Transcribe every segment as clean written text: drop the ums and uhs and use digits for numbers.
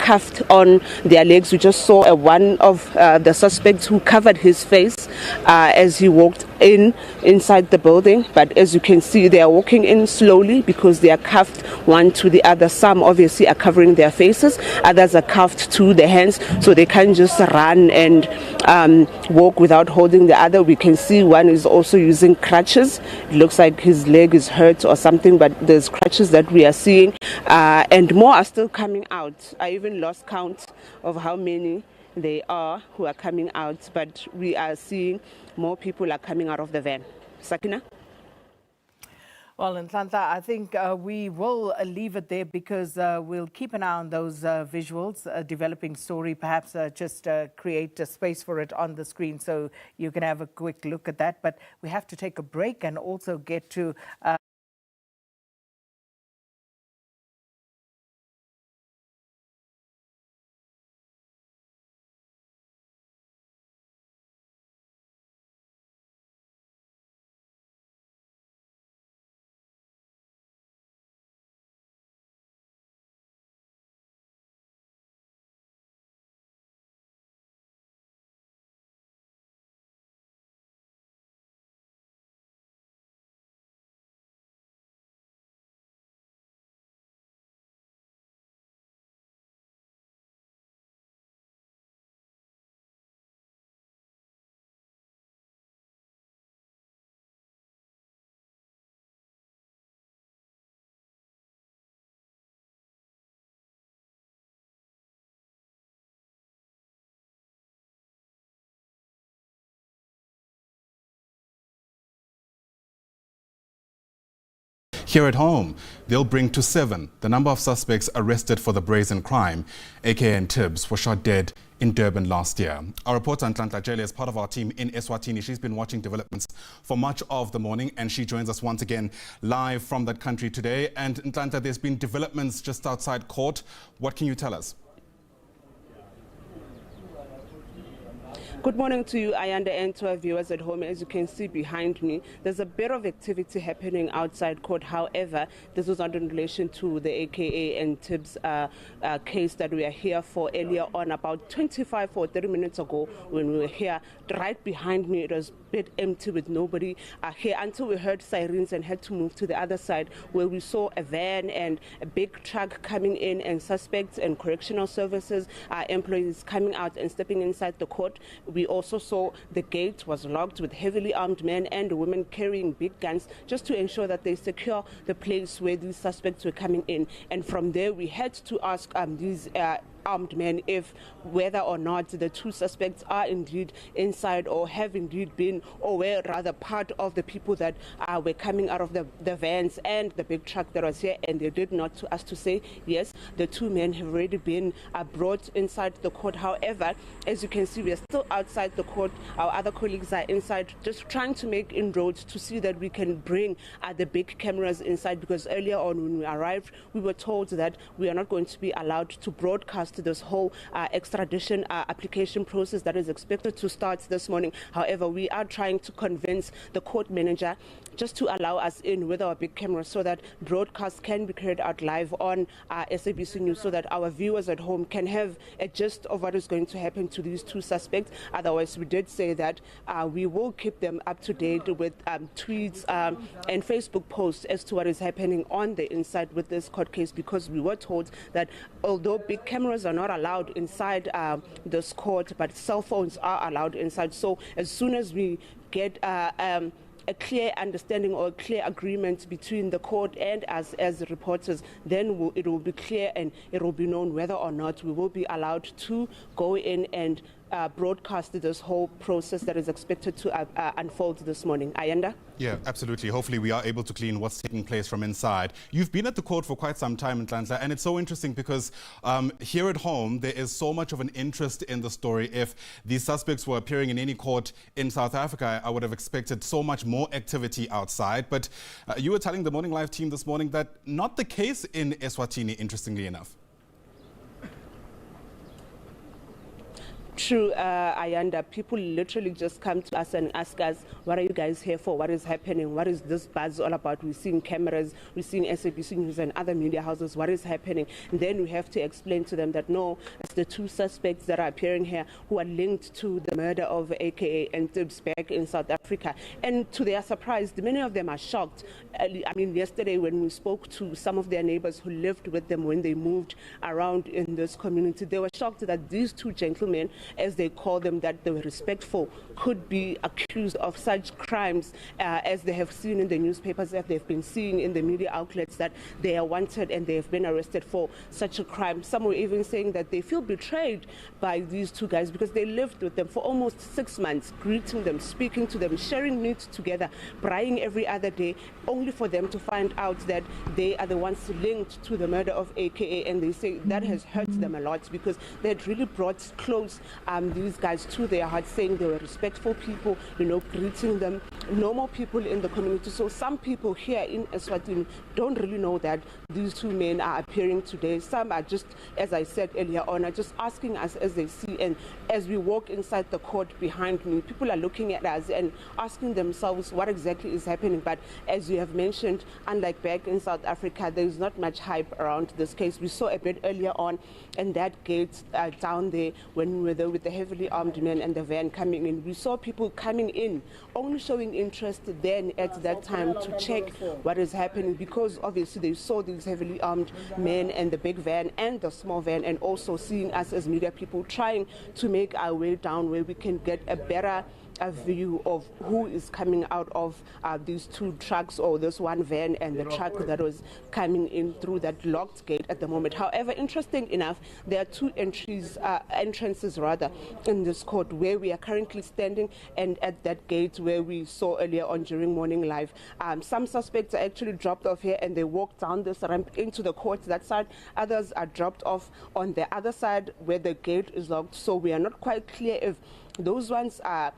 cuffed on their legs. We just saw one of the suspects who covered his face as he walked inside the building. But as you can see, they are walking in slowly because they are cuffed one to the other. Some obviously are covering their faces, others are cuffed to the hands, so they can't just run and walk without holding the other. We can see one is also using crutches. It looks like his leg is hurt or something, but there's crutches that we are seeing, and more are still coming out. I even lost count of how many they are who are coming out, but we are seeing more people are coming out of the van. Sakina? Well, Nhlanhla, I think we will leave it there because we'll keep an eye on those visuals, developing story, perhaps just create a space for it on the screen so you can have a quick look at that. But we have to take a break and also get to... Here at home, they'll bring to 7 the number of suspects arrested for the brazen crime. AKA Tibz was shot dead in Durban last year. Our reporter Nhlanhla Jele is part of our team in Eswatini. She's been watching developments for much of the morning, and she joins us once again live from that country today. And Nhlanhla, there's been developments just outside court. What can you tell us? Good morning to you, Ayanda, and to our viewers at home. As you can see behind me, there's a bit of activity happening outside court. However, this was not in relation to the AKA and Tibz case that we are here for earlier on, about 25 or 30 minutes ago when we were here. Right behind me, it was a bit empty with nobody here until we heard sirens and had to move to the other side where we saw a van and a big truck coming in and suspects and correctional services employees coming out and stepping inside the court. We also saw the gate was locked with heavily armed men and women carrying big guns just to ensure that they secure the place where these suspects were coming in. And from there, we had to ask these armed men if whether or not the two suspects are indeed inside or have indeed been, or were rather part of the people that were coming out of the vans and the big truck that was here. And they did not to us to say yes, the two men have already been brought inside the court. However, as you can see, we are still outside the court. Our other colleagues are inside just trying to make inroads to see that we can bring the big cameras inside, because earlier on when we arrived, we were told that we are not going to be allowed to broadcast this whole extradition application process that is expected to start this morning. However, we are trying to convince the court manager just to allow us in with our big camera so that broadcasts can be carried out live on SABC News so that our viewers at home can have a gist of what is going to happen to these two suspects. Otherwise, we did say that we will keep them up to date with tweets and Facebook posts as to what is happening on the inside with this court case, because we were told that although big cameras are not allowed inside this court, but cell phones are allowed inside. So as soon as we get a clear understanding or a clear agreement between the court and us as reporters, then it will be clear and it will be known whether or not we will be allowed to go in and broadcast this whole process that is expected to unfold this morning. Ayanda? Yeah, absolutely. Hopefully we are able to glean what's taking place from inside. You've been at the court for quite some time, Nhlanhla, and it's so interesting because here at home there is so much of an interest in the story. If these suspects were appearing in any court in South Africa, I would have expected so much more activity outside. But you were telling the Morning Live team this morning that not the case in Eswatini, interestingly enough. True, Ayanda, people literally just come to us and ask us, what are you guys here for? What is happening? What is this buzz all about? We're seeing cameras, we're seeing SABC News and other media houses. What is happening? And then we have to explain to them that no, it's the two suspects that are appearing here who are linked to the murder of AKA and Tibz back in South Africa. And to their surprise, many of them are shocked. I mean, yesterday when we spoke to some of their neighbors who lived with them when they moved around in this community, they were shocked that these two gentlemen, as they call them, that they were respectful, could be accused of such crimes as they have seen in the newspapers, that they've been seeing in the media outlets, that they are wanted and they have been arrested for such a crime. Some were even saying that they feel betrayed by these two guys because they lived with them for almost 6 months, greeting them, speaking to them, sharing meat together, buying every other day, only for them to find out that they are the ones linked to the murder of AKA. And they say that has hurt them a lot because they had really brought close these guys to their hearts, saying they were respectful people, you know, greeting them, normal people in the community. So some people here in Eswatini don't really know that these two men are appearing today. Some are just, as I said earlier on, are just asking us as they see. And as we walk inside the court behind me, people are looking at us and asking themselves what exactly is happening. But as you have mentioned, unlike back in South Africa, there is not much hype around this case. We saw a bit earlier on, and that gate down there, when we were there with the heavily armed men and the van coming in, we saw people coming in, only showing interest then at that time to check what is happening, because obviously they saw these heavily armed men and the big van and the small van, and also seeing us as media people trying to make our way down where we can get a better view of who is coming out of these two trucks, or this one van and the truck that was coming in through that locked gate at the moment. However, interesting enough, there are two entrances in this court where we are currently standing, and at that gate where we saw earlier on during Morning Live, some suspects are actually dropped off here and they walk down this ramp into the court that side. Others are dropped off on the other side where the gate is locked. So we are not quite clear if those ones are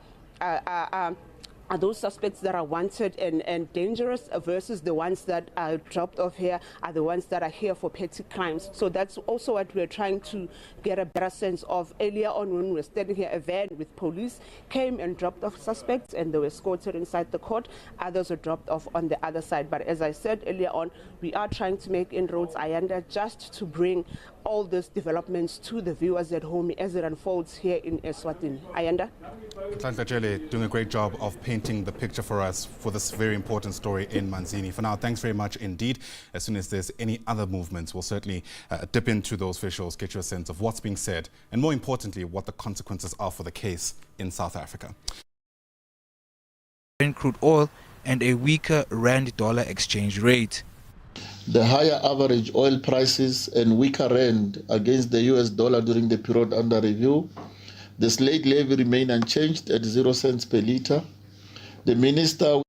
those suspects that are wanted and dangerous versus the ones that are dropped off here are the ones that are here for petty crimes. So that's also what we're trying to get a better sense of. Earlier on, when we were standing here, a van with police came and dropped off suspects and they were escorted inside the court. Others were dropped off on the other side. But as I said earlier on, we are trying to make inroads, Ayanda, just to bring all these developments to the viewers at home as it unfolds here in Eswatini. Ayanda? Doing a great job of painting the picture for us for this very important story in Manzini. For now, thanks very much indeed. As soon as there's any other movements, we'll certainly dip into those visuals, get you a sense of what's being said, and more importantly, what the consequences are for the case in South Africa. Crude oil and a weaker rand-dollar exchange rate. The higher average oil prices and weaker rand against the US dollar during the period under review. The slate levy remain unchanged at 0 cents per litre. The minister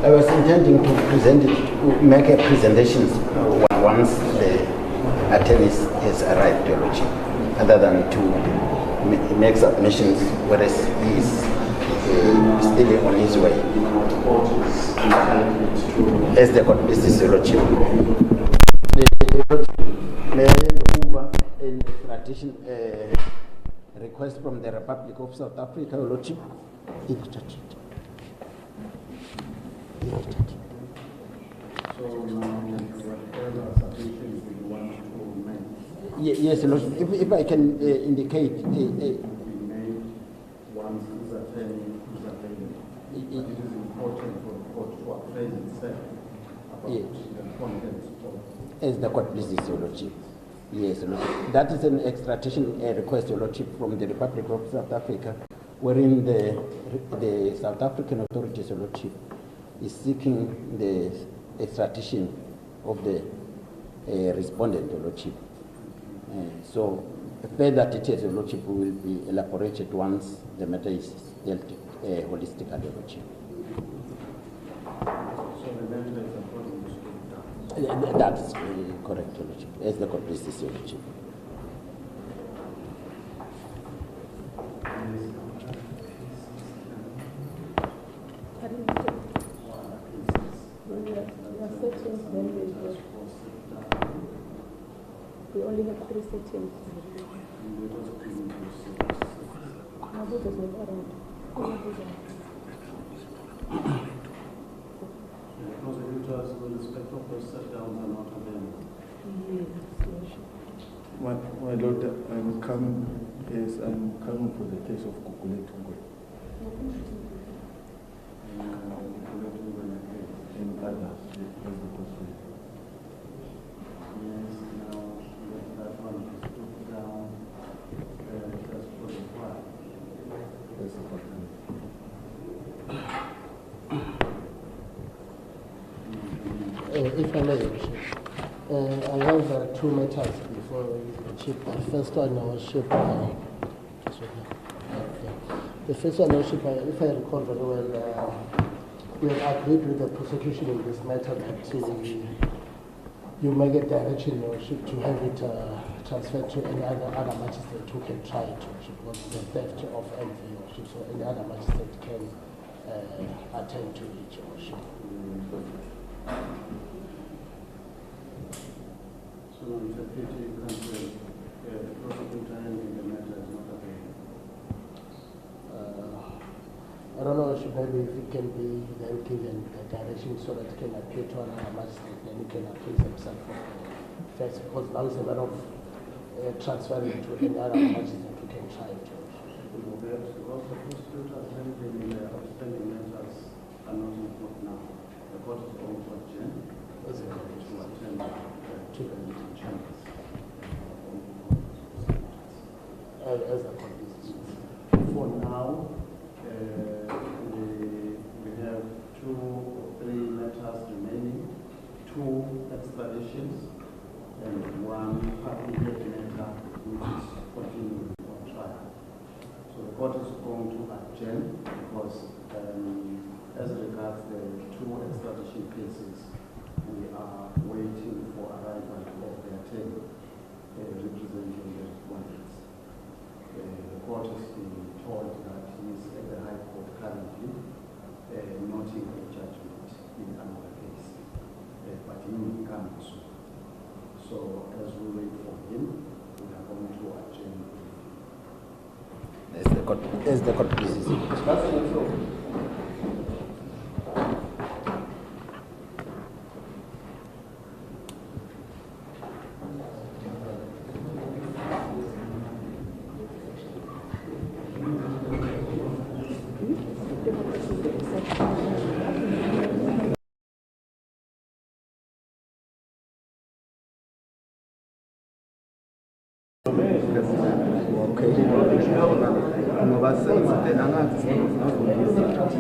I was intending to present it, to make a presentation once the attorney has arrived, Your Lordship, other than to make submissions, whereas he is still on his way. As the court pleases, Your Lordship. May I hand over an extradition request from the Republic of South Africa, Your Lordship? So now, whatever submissions we want to make. Yes, Lordship. If I can indicate. Be made once his attorney is available. But it is important for the court to appraise itself about the contents of. As the court pleases, Your Lordship. Yes, Your Lordship. That is an extradition request, Your Lordship, from the Republic of South Africa, wherein the South African authorities, Your Lordship, is seeking the extradition of the respondent, Your Lordship. So further details, Your Lordship, will be elaborated once the matter is dealt holistically, Your Lordship. So the matter is according to That is correct, Your Lordship, as the court pleases, Your Lordship. We only have 3 settings. Mabuza's not around. the prosecutors will expect of those set downs are not available. Yes. My Lord, I'm coming for the case of Kukuletungwe. In others, as the prosecutor. Yes, now let that one is put down just for the file. That's the question. If I may, I have 2 matters before the chief. The first one, Lordship, the first one, Lordship, if I recall very well, we have agreed with the prosecution in this matter that you make a direction, Lordship, to have it transferred to any other magistrate who can try it, Lordship, because it's a theft of MV, Lordship, so any other magistrate can attend to it, Lordship. So it's a pity you can't say the prosecutor handling the matter is not available. I don't know, maybe if it can be then given the direction so that it can appear to another magistrate, then he can appease himself first, because now it's a matter of transferring to any other magistrate who can try it. Well, perhaps because the prosecutors handling the outstanding matters are not in court now. The court is going to adjourn to attend to the meeting chambers. As a condition. For now, we have 2 or 3 matters remaining, 2 extraditions, and 1 public matter which is continuing on trial. So the court is going to adjourn because as regards the 2 extradition cases, we are waiting for arrival of the attorney representing the respondents. The court has been told that he is at the High Court currently, noting a judgment in another case, but he will come soon. So as we wait for him, we are going to adjourn. As the court pleases.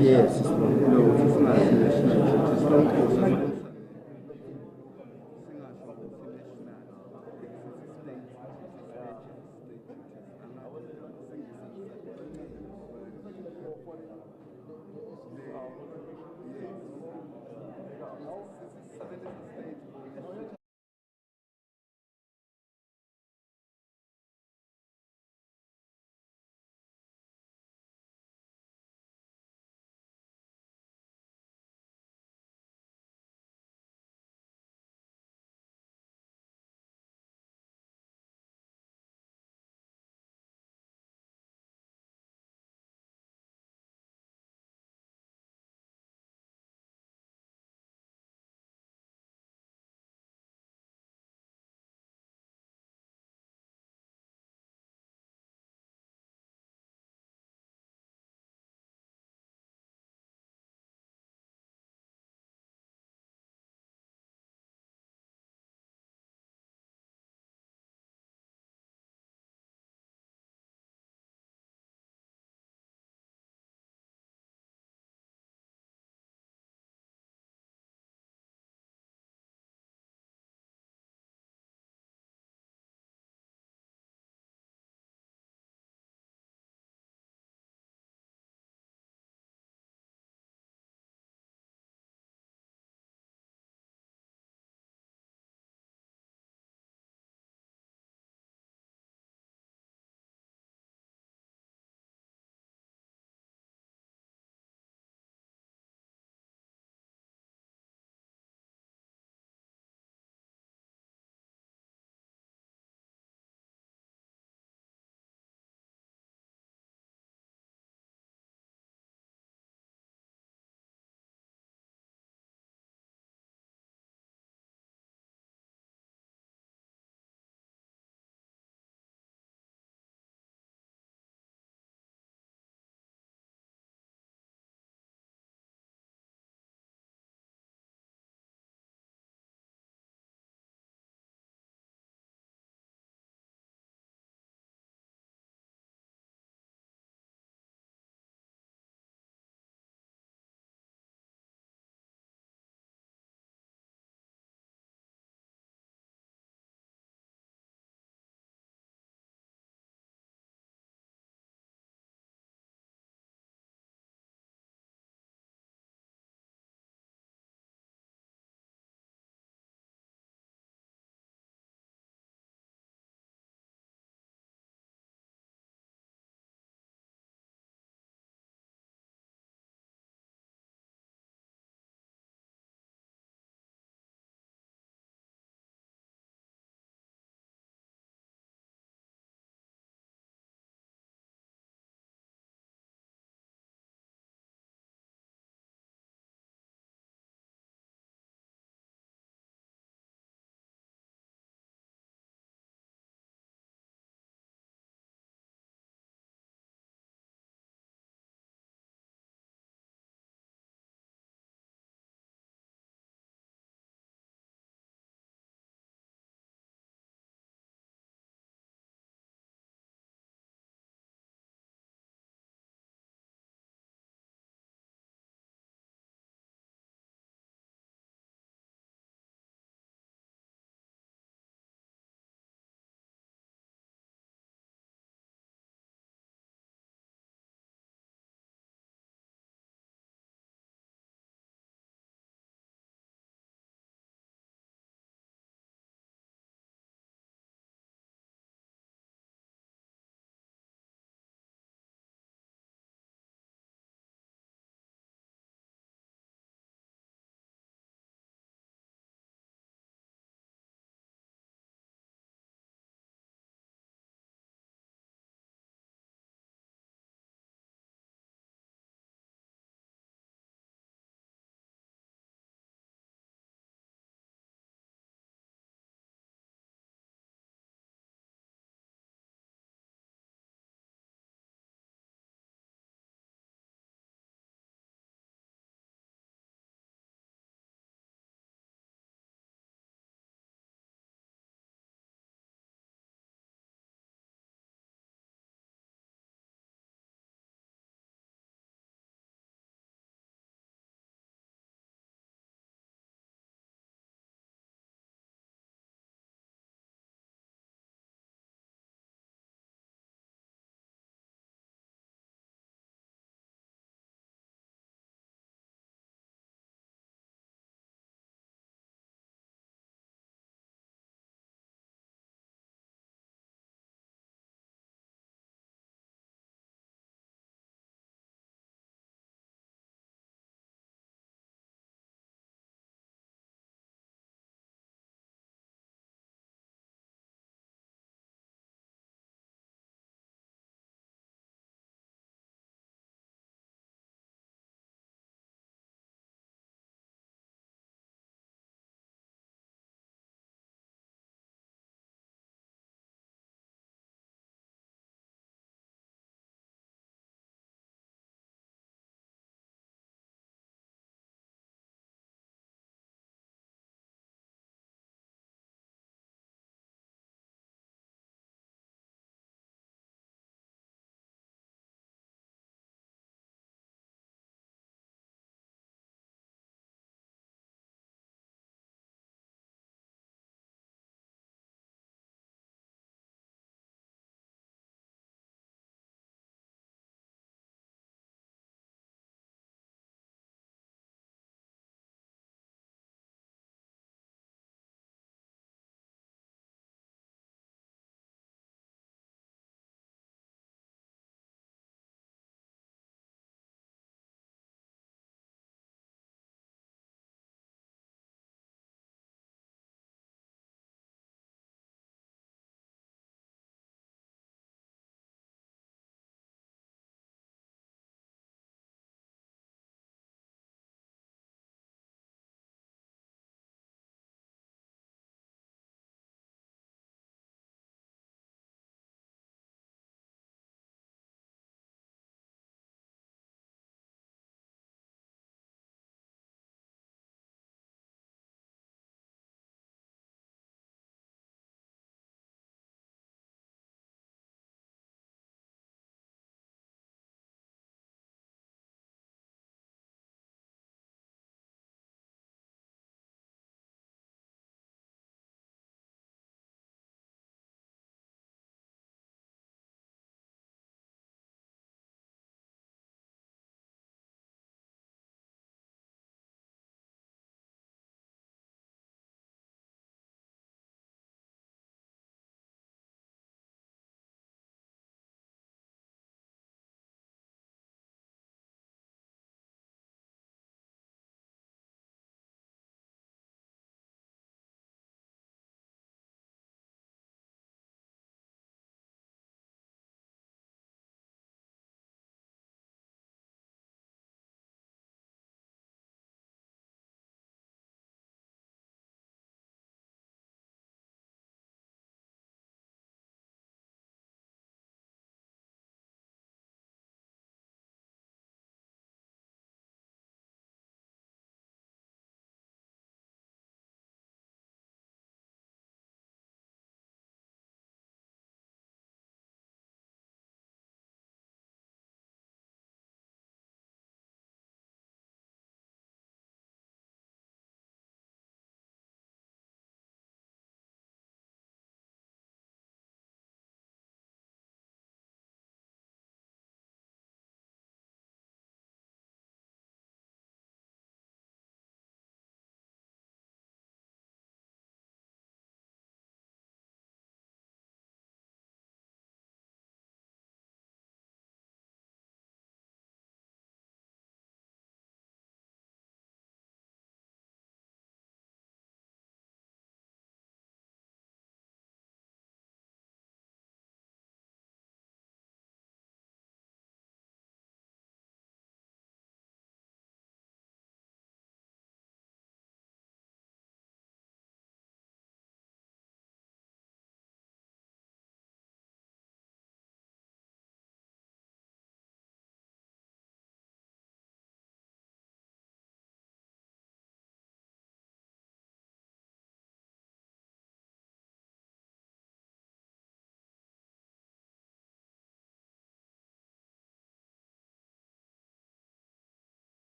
Yes.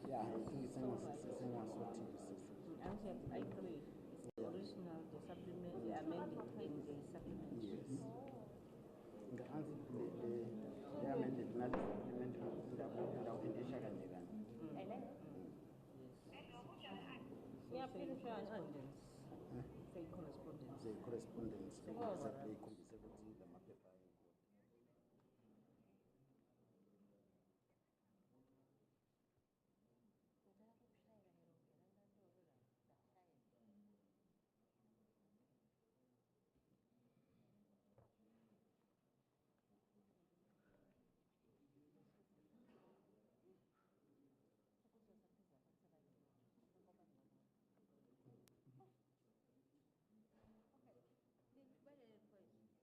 Yeah, I think it's I agree. It's the original, the supplement, the amended in the supplement. yes. The answer, the amended, not the supplement, Say correspondence. the correspondence, exactly, the mapepa. Okay.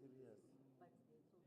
Serious. But the social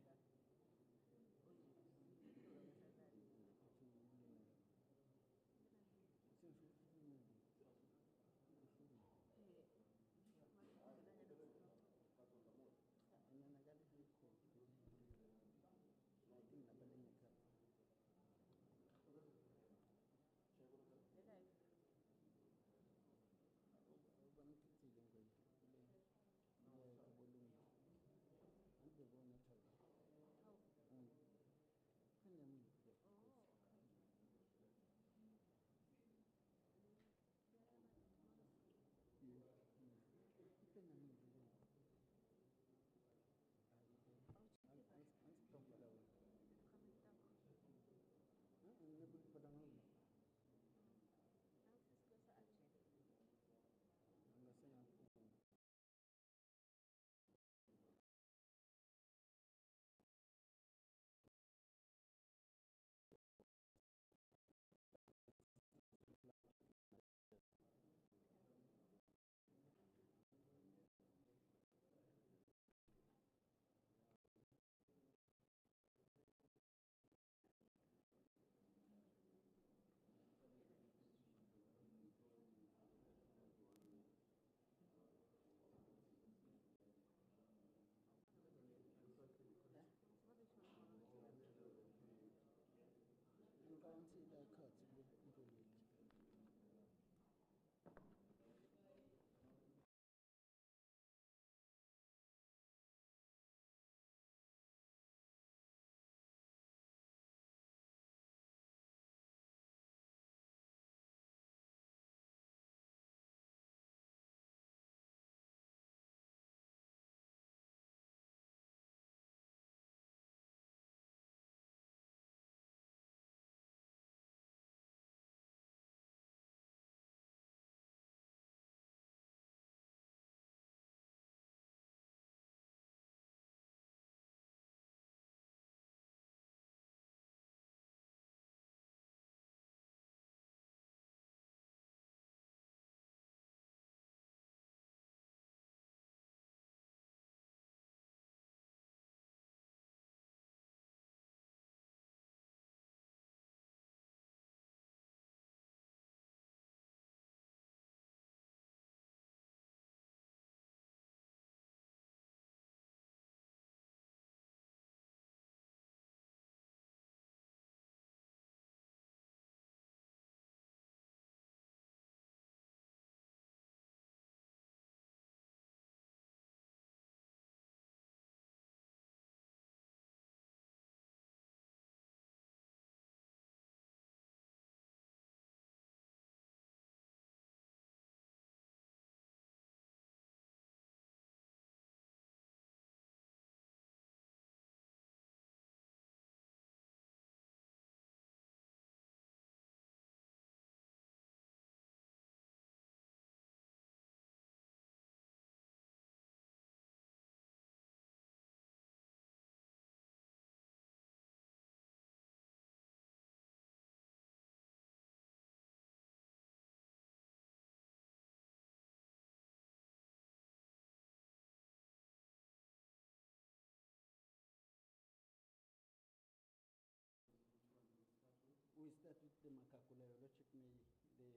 We start with the Makakula Lordship. May the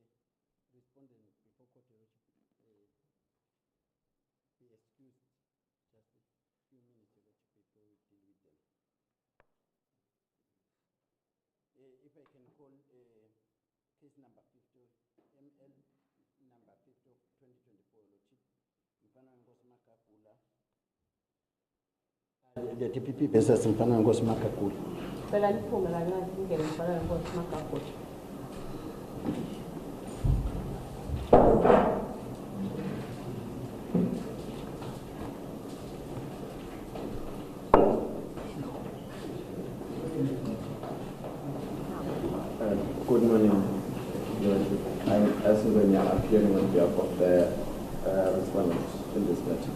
respondent before court Lordship be excused just a few minutes Lordship before we deal with them. If I can call case number 50, ML number 50 of 2024 Lordship, Mfano Ngos Makakula. The TPP versus Mfano Ngos Makakula. Pela niphume la ngathi ngeke ngifana ngokuthi makakhothi. Good morning, Your Worship. I'm Eswatini, appearing on behalf of the respondent in this matter.